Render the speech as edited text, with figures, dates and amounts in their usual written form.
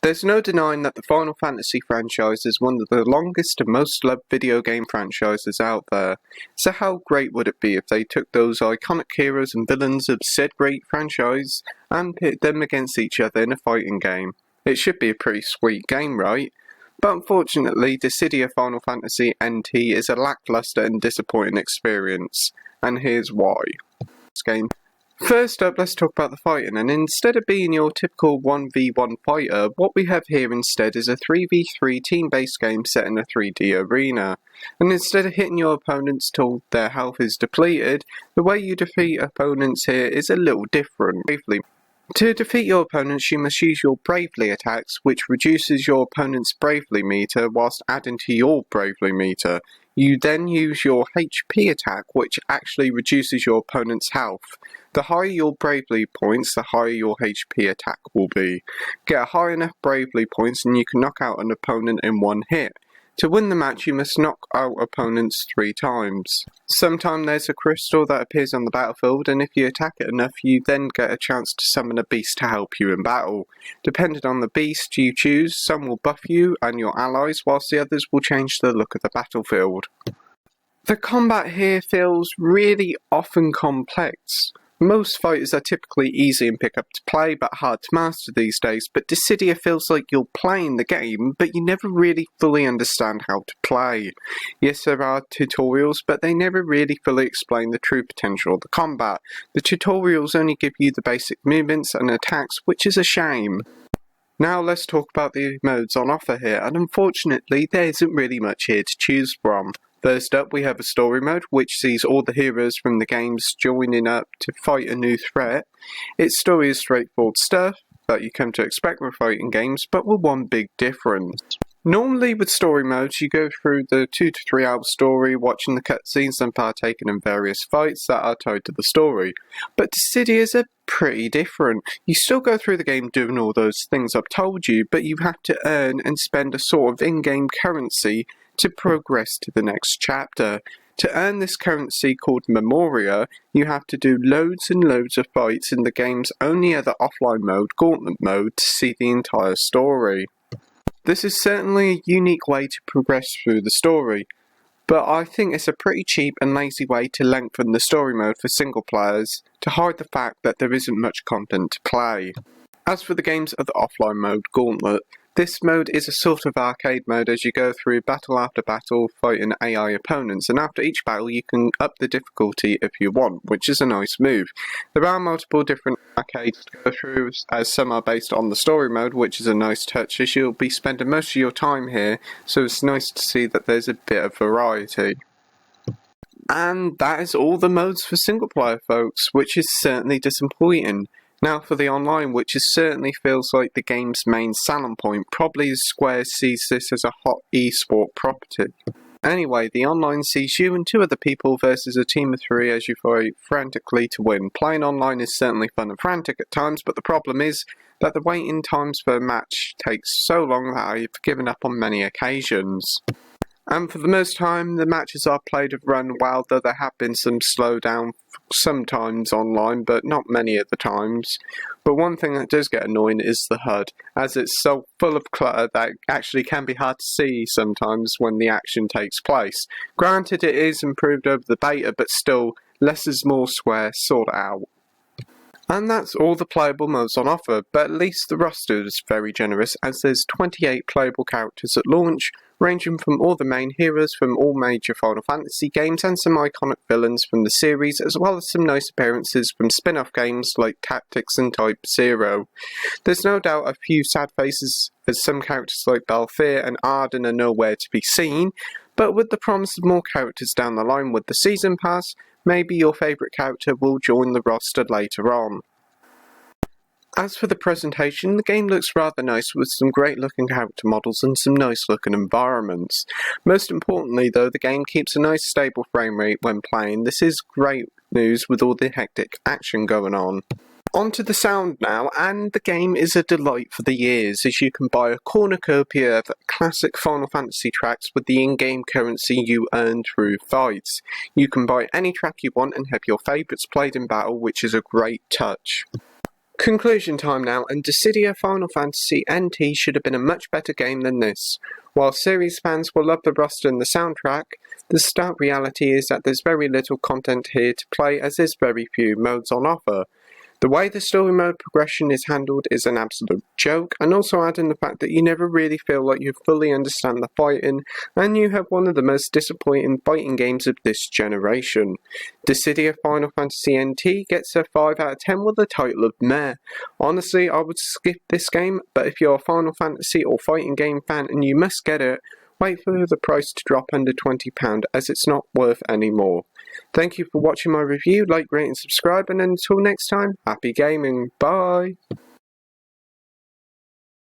There's no denying that the Final Fantasy franchise is one of the longest and most loved video game franchises out there. So how great would it be if they took those iconic heroes and villains of said great franchise and pit them against each other in a fighting game? It should be a pretty sweet game, right? But unfortunately, Dissidia Final Fantasy NT is a lackluster and disappointing experience, and here's why. This game. First up, let's talk about the fighting, and instead of being your typical 1v1 fighter, what we have here instead is a 3v3 team-based game set in a 3D arena. And instead of hitting your opponents till their health is depleted, the way you defeat opponents here is a little different. To defeat your opponents, you must use your Bravely attacks, which reduces your opponent's Bravely meter whilst adding to your Bravely meter. You then use your HP attack, which actually reduces your opponent's health. The higher your Bravely points, the higher your HP attack will be. Get a high enough Bravely points and you can knock out an opponent in one hit. To win the match, you must knock out opponents 3 times. Sometimes there's a crystal that appears on the battlefield, and if you attack it enough, you then get a chance to summon a beast to help you in battle. Depending on the beast you choose, some will buff you and your allies, whilst the others will change the look of the battlefield. The combat here feels really often complex. Most fighters are typically easy and pick up to play, but hard to master these days, but Dissidia feels like you're playing the game, but you never really fully understand how to play. Yes, there are tutorials, but they never really fully explain the true potential of the combat. The tutorials only give you the basic movements and attacks, which is a shame. Now let's talk about the modes on offer here, and unfortunately there isn't really much here to choose from. First up, we have a story mode, which sees all the heroes from the games joining up to fight a new threat. Its story is straightforward stuff that you come to expect with fighting games, but with one big difference. Normally with story modes, you go through the 2 to 3 hour story, watching the cutscenes and partaking in various fights that are tied to the story. But Dissidia's are pretty different. You still go through the game doing all those things I've told you, but you have to earn and spend a sort of in-game currency to progress to the next chapter. To earn this currency called Memoria, you have to do loads and loads of fights in the game's only other offline mode, Gauntlet mode, to see the entire story. This is certainly a unique way to progress through the story, but I think it's a pretty cheap and lazy way to lengthen the story mode for single players to hide the fact that there isn't much content to play. As for the game's other offline mode, Gauntlet, this mode is a sort of arcade mode as you go through battle after battle fighting AI opponents, and after each battle you can up the difficulty if you want, which is a nice move. There are multiple different arcades to go through, as some are based on the story mode, which is a nice touch as you'll be spending most of your time here, so it's nice to see that there's a bit of variety. And that is all the modes for single player folks, which is certainly disappointing. Now for the online, which is certainly feels like the game's main selling point, probably as Square sees this as a hot esport property. Anyway, the online sees you and 2 other people versus a team of 3 as you fight frantically to win. Playing online is certainly fun and frantic at times, but the problem is that the waiting times for a match takes so long that I've given up on many occasions. And for the most time, the matches I've played have run well, though there have been some slowdown sometimes online, but not many at the times. But one thing that does get annoying is the HUD, as it's so full of clutter that it actually can be hard to see sometimes when the action takes place. Granted, it is improved over the beta, but still, less is more Square, sort it out. And that's all the playable modes on offer, but at least the roster is very generous, as there's 28 playable characters at launch, ranging from all the main heroes from all major Final Fantasy games and some iconic villains from the series, as well as some nice appearances from spin-off games like Tactics and Type 0. There's no doubt a few sad faces, as some characters like Balthier and Arden are nowhere to be seen, but with the promise of more characters down the line with the Season Pass, maybe your favourite character will join the roster later on. As for the presentation, the game looks rather nice with some great looking character models and some nice looking environments. Most importantly though, the game keeps a nice stable frame rate when playing. This is great news with all the hectic action going on. On to the sound now, and the game is a delight for the ears, as you can buy a cornucopia of classic Final Fantasy tracks with the in-game currency you earn through fights. You can buy any track you want and have your favourites played in battle, which is a great touch. Conclusion time now, and Dissidia Final Fantasy NT should have been a much better game than this. While series fans will love the roster and the soundtrack, the stark reality is that there's very little content here to play, as there's very few modes on offer. The way the story mode progression is handled is an absolute joke, and also add in the fact that you never really feel like you fully understand the fighting, and you have one of the most disappointing fighting games of this generation. Dissidia Final Fantasy NT gets a 5 out of 10 with the title of meh. Honestly, I would skip this game, but if you're a Final Fantasy or fighting game fan and you must get it, wait for the price to drop under £20, as it's not worth any more. Thank you for watching my review, like, rate and subscribe, and until next time, happy gaming, bye!